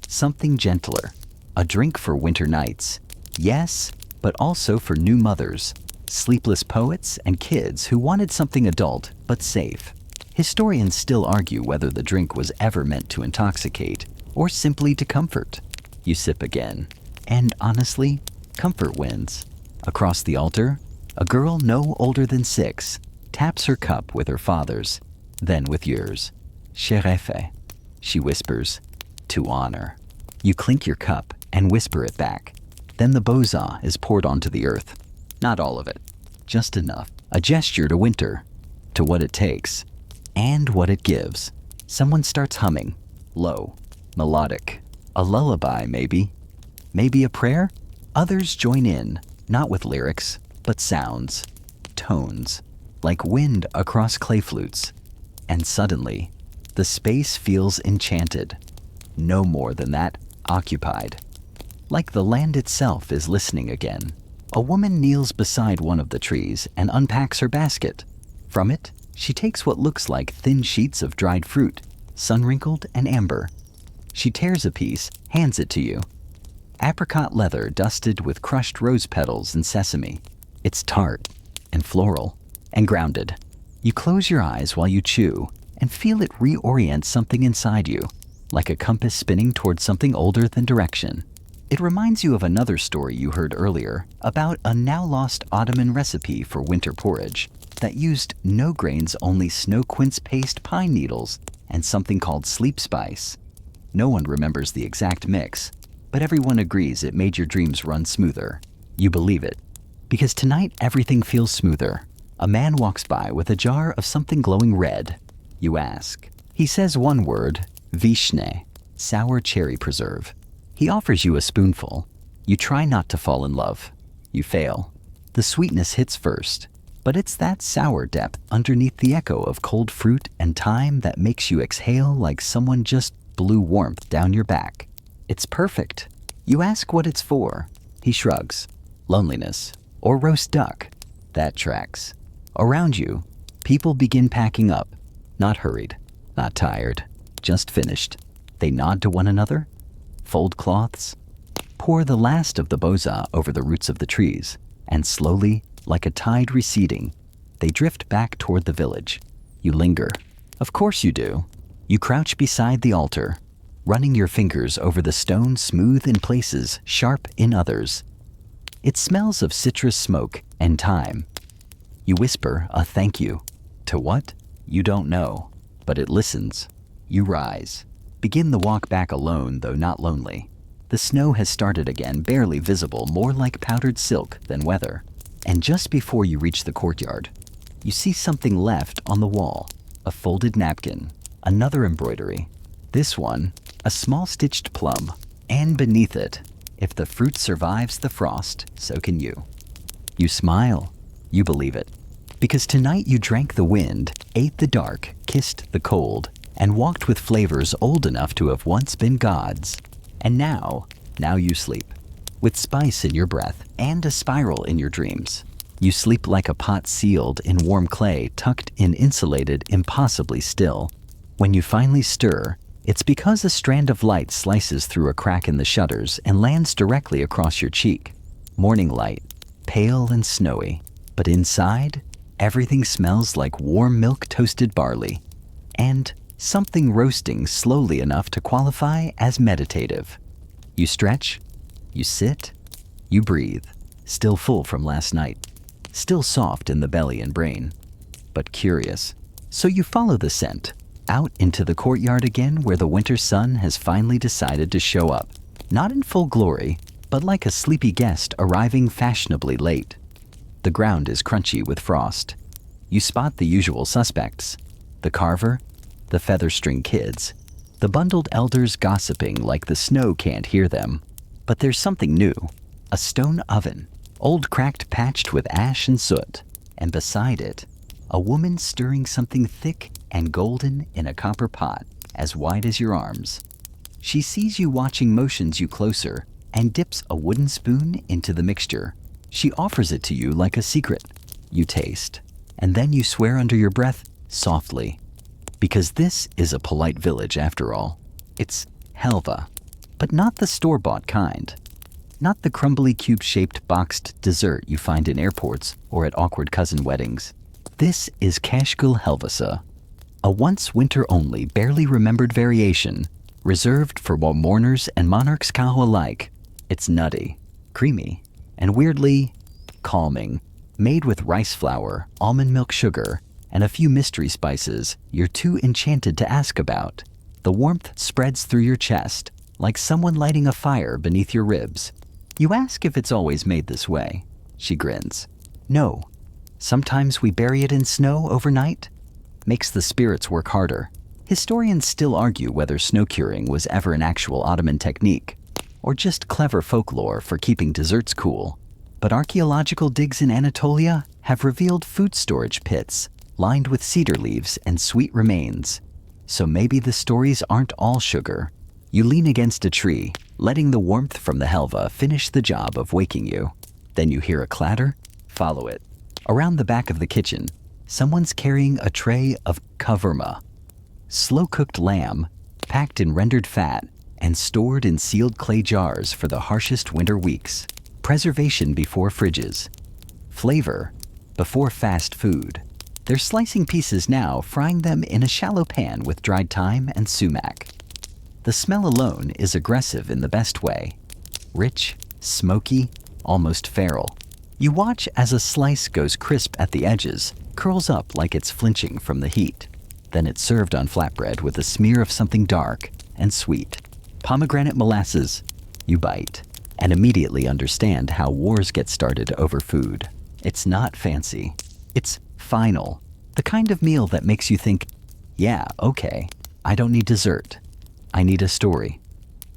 something gentler, a drink for winter nights. Yes, but also for new mothers, sleepless poets, and kids who wanted something adult but safe. Historians still argue whether the drink was ever meant to intoxicate or simply to comfort. You sip again, and honestly, comfort wins. Across the altar, a girl no older than 6 taps her cup with her father's, then with yours. Sherefe, she whispers, to honor. You clink your cup and whisper it back. Then the boza is poured onto the earth. Not all of it, just enough. A gesture to winter, to what it takes, and what it gives. Someone starts humming, low, melodic. A lullaby, maybe. Maybe a prayer? Others join in, not with lyrics, but sounds. tones, like wind across clay flutes. And suddenly, the space feels enchanted. No more than that, occupied. Like the land itself is listening again. A woman kneels beside one of the trees and unpacks her basket. From it, she takes what looks like thin sheets of dried fruit, sun-wrinkled and amber. She tears a piece, hands it to you. Apricot leather dusted with crushed rose petals and sesame. It's tart and floral and grounded. You close your eyes while you chew and feel it reorient something inside you, like a compass spinning towards something older than direction. It reminds you of another story you heard earlier about a now-lost Ottoman recipe for winter porridge that used no grains, only snow quince paste, pine needles, and something called sleep spice. No one remembers the exact mix, but everyone agrees it made your dreams run smoother. You believe it. Because tonight everything feels smoother. A man walks by with a jar of something glowing red. You ask. He says one word, vishne, sour cherry preserve. He offers you a spoonful. You try not to fall in love. You fail. The sweetness hits first, but it's that sour depth underneath the echo of cold fruit and thyme that makes you exhale like someone just blew warmth down your back. It's perfect. You ask what it's for. He shrugs. Loneliness. Or roast duck. That tracks. Around you, people begin packing up. Not hurried. Not tired. Just finished. They nod to one another. Fold cloths. Pour the last of the boza over the roots of the trees. And slowly, like a tide receding, they drift back toward the village. You linger. Of course you do. You crouch beside the altar, running your fingers over the stone, smooth in places, sharp in others. It smells of citrus smoke and thyme. You whisper a thank you. To what? You don't know, but it listens. You rise. Begin the walk back alone, though not lonely. The snow has started again, barely visible, more like powdered silk than weather. And just before you reach the courtyard, you see something left on the wall. A folded napkin, another embroidery. This one, a small stitched plum. And beneath it, if the fruit survives the frost, so can you. You smile. You believe it. Because tonight you drank the wind, ate the dark, kissed the cold, and walked with flavors old enough to have once been gods. And now you sleep. With spice in your breath and a spiral in your dreams. You sleep like a pot sealed in warm clay, tucked in, insulated, impossibly still. When you finally stir, it's because a strand of light slices through a crack in the shutters and lands directly across your cheek. Morning light, pale and snowy. But inside, everything smells like warm milk, toasted barley, and something roasting slowly enough to qualify as meditative. You stretch, you sit, you breathe, still full from last night, still soft in the belly and brain, but curious. So you follow the scent, out into the courtyard again, where the winter sun has finally decided to show up, not in full glory, but like a sleepy guest arriving fashionably late. The ground is crunchy with frost. You spot the usual suspects: the carver, the feather string kids, the bundled elders gossiping like the snow can't hear them. But there's something new. A stone oven, old, cracked, patched with ash and soot, and beside it, a woman stirring something thick and golden in a copper pot as wide as your arms. She sees you watching, motions you closer, and dips a wooden spoon into the mixture. She offers it to you like a secret. You taste, and then you swear under your breath, softly. Because this is a polite village after all. It's helva, but not the store-bought kind. Not the crumbly cube-shaped boxed dessert you find in airports or at awkward cousin weddings. This is kashkul helvasa, a once winter-only, barely remembered variation, reserved for mourners and monarchs kahu alike. It's nutty, creamy, and weirdly calming, made with rice flour, almond milk sugar, and a few mystery spices you're too enchanted to ask about. The warmth spreads through your chest, like someone lighting a fire beneath your ribs. You ask if it's always made this way. She grins. No. Sometimes we bury it in snow overnight. Makes the spirits work harder. Historians still argue whether snow curing was ever an actual Ottoman technique, or just clever folklore for keeping desserts cool. But archaeological digs in Anatolia have revealed food storage pits lined with cedar leaves and sweet remains. So maybe the stories aren't all sugar. You lean against a tree, letting the warmth from the helva finish the job of waking you. Then you hear a clatter. Follow it. Around the back of the kitchen, someone's carrying a tray of kavurma, slow-cooked lamb, packed in rendered fat and stored in sealed clay jars for the harshest winter weeks. Preservation before fridges. Flavor before fast food. They're slicing pieces now, frying them in a shallow pan with dried thyme and sumac. The smell alone is aggressive in the best way. Rich, smoky, almost feral. You watch as a slice goes crisp at the edges, curls up like it's flinching from the heat. Then it's served on flatbread with a smear of something dark and sweet. Pomegranate molasses. You bite and immediately understand how wars get started over food. It's not fancy. It's final. The kind of meal that makes you think, yeah, okay, I don't need dessert. I need a story.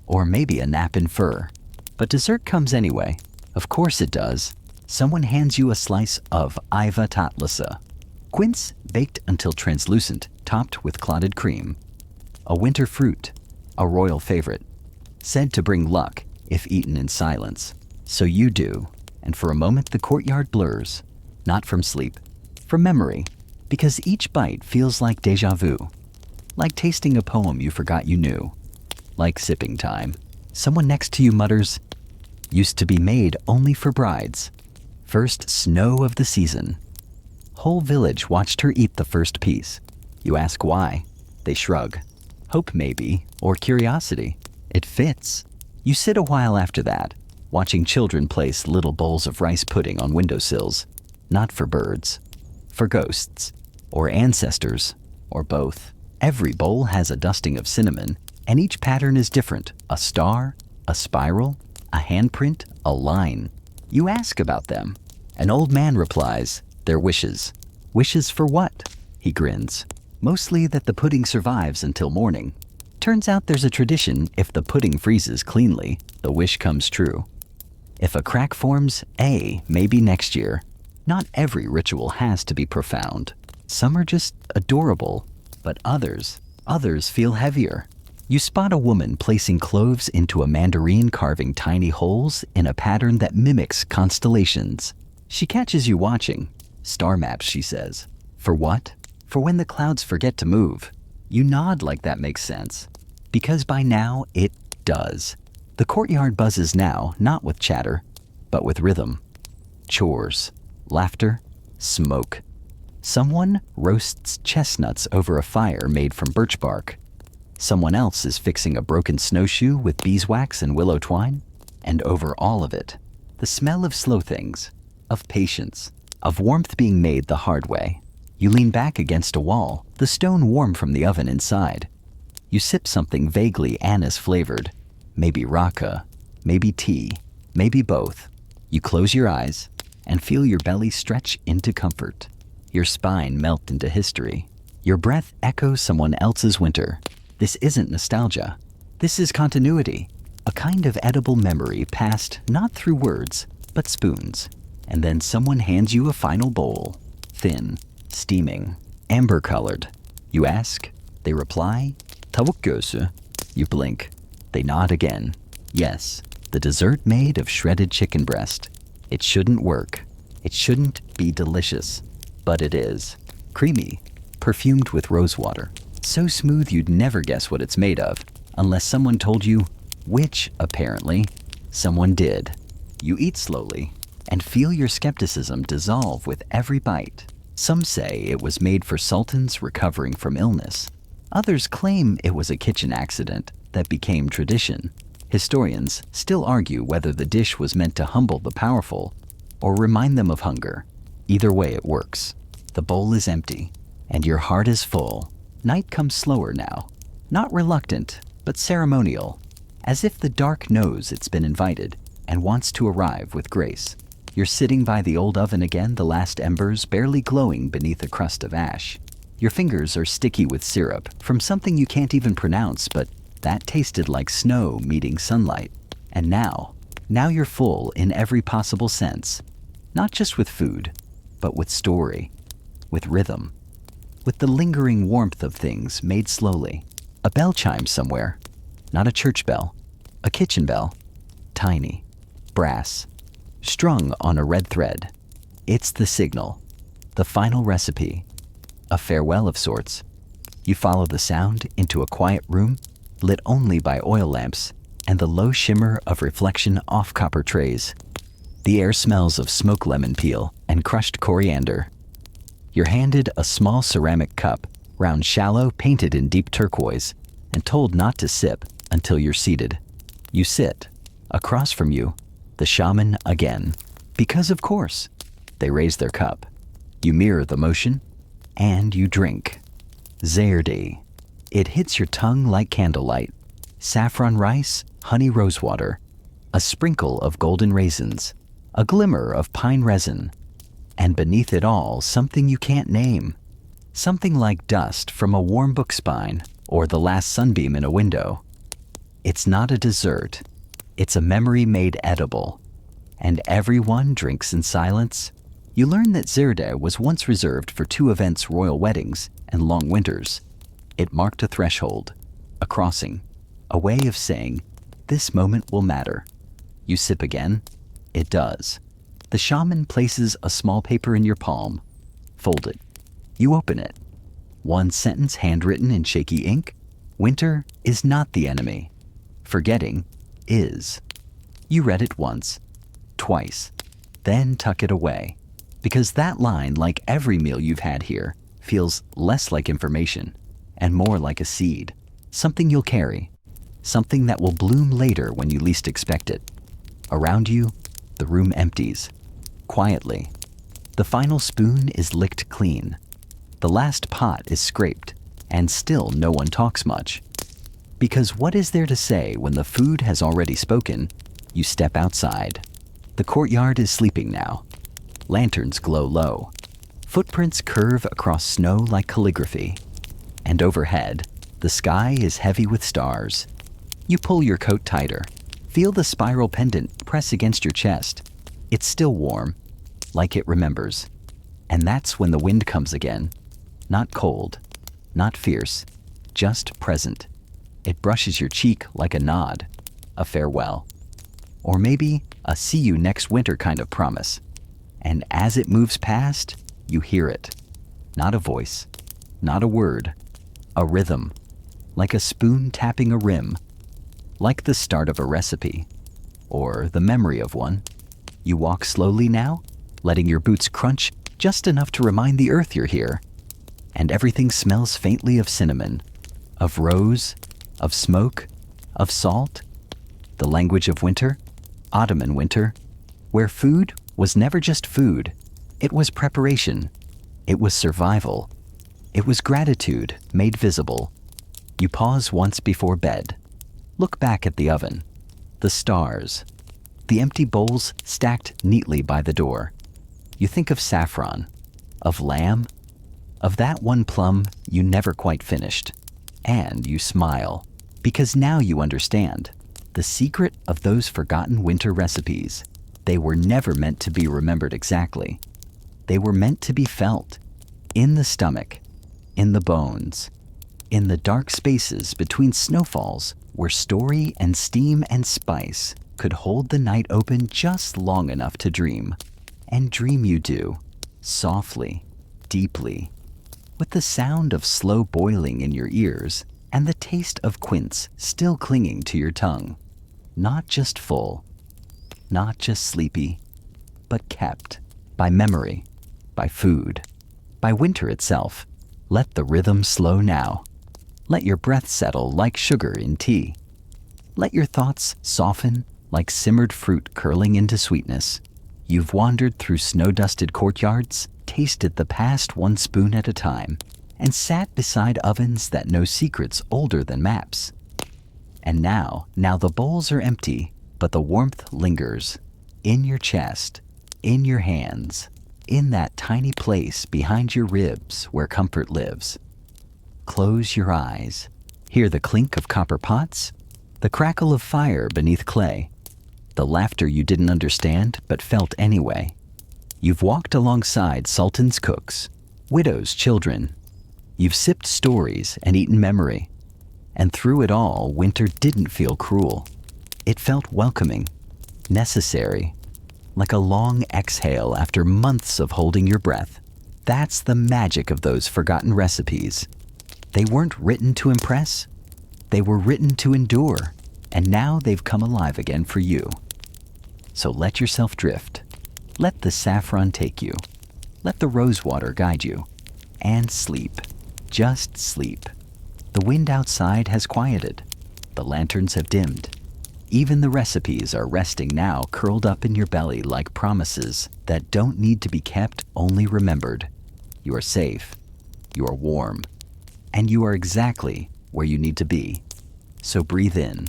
Or maybe a nap in fur. But dessert comes anyway. Of course it does. Someone hands you a slice of aiva tatlasa. Quince baked until translucent, topped with clotted cream. A winter fruit, a royal favorite. Said to bring luck if eaten in silence. So you do, and for a moment the courtyard blurs. Not from sleep, from memory. Because each bite feels like déjà vu. Like tasting a poem you forgot you knew. Like sipping time. Someone next to you mutters, used to be made only for brides. First snow of the season. Whole village watched her eat the first piece. You ask why. They shrug. Hope maybe, or curiosity. It fits. You sit a while after that, watching children place little bowls of rice pudding on windowsills. Not for birds. For ghosts. Or ancestors. Or both. Every bowl has a dusting of cinnamon, and each pattern is different. A star, a spiral, a handprint, a line. You ask about them. An old man replies, their wishes. Wishes for what? He grins. Mostly that the pudding survives until morning. Turns out there's a tradition if the pudding freezes cleanly, the wish comes true. If a crack forms, maybe next year. Not every ritual has to be profound. Some are just adorable, but others feel heavier. You spot a woman placing cloves into a mandarin, carving tiny holes in a pattern that mimics constellations. She catches you watching. Star maps, she says. For what? For when the clouds forget to move. You nod like that makes sense. Because by now, it does. The courtyard buzzes now, not with chatter, but with rhythm. Chores, laughter, smoke. Someone roasts chestnuts over a fire made from birch bark. Someone else is fixing a broken snowshoe with beeswax and willow twine. And over all of it, the smell of slow things, of patience, of warmth being made the hard way. You lean back against a wall, the stone warm from the oven inside. You sip something vaguely anise-flavored. Maybe raka, maybe tea, maybe both. You close your eyes and feel your belly stretch into comfort. Your spine melt into history. Your breath echoes someone else's winter. This isn't nostalgia. This is continuity. A kind of edible memory passed not through words, but spoons. And then someone hands you a final bowl. Thin, steaming, amber-colored. You ask. They reply, tavuk göğsü. You blink. They nod again. Yes, the dessert made of shredded chicken breast. It shouldn't work. It shouldn't be delicious. But it is. Creamy, perfumed with rosewater. So smooth you'd never guess what it's made of, unless someone told you, which, apparently, someone did. You eat slowly, and feel your skepticism dissolve with every bite. Some say it was made for sultans recovering from illness. Others claim it was a kitchen accident that became tradition. Historians still argue whether the dish was meant to humble the powerful or remind them of hunger. Either way it works. The bowl is empty, and your heart is full. Night comes slower now. Not reluctant, but ceremonial. As if the dark knows it's been invited and wants to arrive with grace. You're sitting by the old oven again, the last embers barely glowing beneath a crust of ash. Your fingers are sticky with syrup from something you can't even pronounce, but that tasted like snow meeting sunlight. And now, Now you're full in every possible sense, not just with food, but with story, with rhythm, with the lingering warmth of things made slowly. A bell chimes somewhere, not a church bell, a kitchen bell, tiny, brass, strung on a red thread. It's the signal, the final recipe, a farewell of sorts. You follow the sound into a quiet room, lit only by oil lamps and the low shimmer of reflection off copper trays. The air smells of smoked lemon peel and crushed coriander. You're handed a small ceramic cup, round shallow, painted in deep turquoise, and told not to sip until you're seated. You sit. Across from you, the shaman again. Because of course, they raise their cup. You mirror the motion, and you drink. Zerde. It hits your tongue like candlelight. Saffron rice, honey rosewater, a sprinkle of golden raisins, a glimmer of pine resin, and beneath it all something you can't name. Something like dust from a warm book spine or the last sunbeam in a window. It's not a dessert. It's a memory made edible. And everyone drinks in silence. You learn that Zerde was once reserved for 2 events: royal weddings and long winters. It marked a threshold, a crossing, a way of saying, this moment will matter. You sip again. It does. The shaman places a small paper in your palm. Fold it. You open it. One sentence handwritten in shaky ink. Winter is not the enemy. Forgetting is. You read it once, twice, then tuck it away. Because that line, like every meal you've had here, feels less like information and more like a seed. Something you'll carry. Something that will bloom later when you least expect it. Around you, the room empties. Quietly. The final spoon is licked clean. The last pot is scraped, and still no one talks much. Because what is there to say when the food has already spoken? You step outside. The courtyard is sleeping now. Lanterns glow low. Footprints curve across snow like calligraphy. And overhead, the sky is heavy with stars. You pull your coat tighter. Feel the spiral pendant press against your chest. It's still warm, like it remembers. And that's when the wind comes again. Not cold, not fierce, just present. It brushes your cheek like a nod, a farewell. Or maybe a see you next winter kind of promise. And as it moves past, you hear it. Not a voice, not a word, a rhythm, like a spoon tapping a rim, like the start of a recipe, or the memory of one. You walk slowly now, letting your boots crunch just enough to remind the earth you're here. And everything smells faintly of cinnamon, of rose, of smoke, of salt. The language of winter, Ottoman winter, where food was never just food. It was preparation. It was survival. It was gratitude made visible. You pause once before bed. Look back at the oven, the stars, the empty bowls stacked neatly by the door. You think of saffron, of lamb, of that one plum you never quite finished. And you smile, because now you understand the secret of those forgotten winter recipes. They were never meant to be remembered exactly. They were meant to be felt, in the stomach, in the bones, in the dark spaces between snowfalls where story and steam and spice could hold the night open just long enough to dream. And dream you do, softly, deeply, with the sound of slow boiling in your ears and the taste of quince still clinging to your tongue. Not just full, not just sleepy, but kept by memory, by food, by winter itself. Let the rhythm slow now. Let your breath settle like sugar in tea. Let your thoughts soften like simmered fruit curling into sweetness. You've wandered through snow-dusted courtyards, tasted the past one spoon at a time, and sat beside ovens that know secrets older than maps. And now the bowls are empty, but the warmth lingers. In your chest, in your hands, in that tiny place behind your ribs where comfort lives. Close your eyes. Hear the clink of copper pots, the crackle of fire beneath clay. the laughter you didn't understand but felt anyway. You've walked alongside sultans' cooks, widows' children. You've sipped stories and eaten memory. And through it all, winter didn't feel cruel. It felt welcoming, necessary, like a long exhale after months of holding your breath. That's the magic of those forgotten recipes. They weren't written to impress. They were written to endure, and now they've come alive again for you. So let yourself drift. Let the saffron take you. Let the rosewater guide you. And sleep. Just sleep. The wind outside has quieted. The lanterns have dimmed. Even the recipes are resting now, curled up in your belly like promises that don't need to be kept, only remembered. You are safe. You are warm. And you are exactly where you need to be. So breathe in.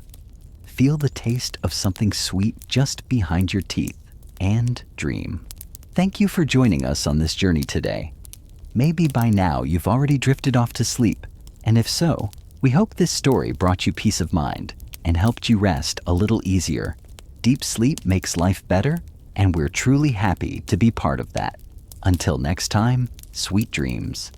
Feel the taste of something sweet just behind your teeth, and dream. Thank you for joining us on this journey today. Maybe by now you've already drifted off to sleep, and if so, we hope this story brought you peace of mind and helped you rest a little easier. Deep sleep makes life better, and we're truly happy to be part of that. Until next time, sweet dreams.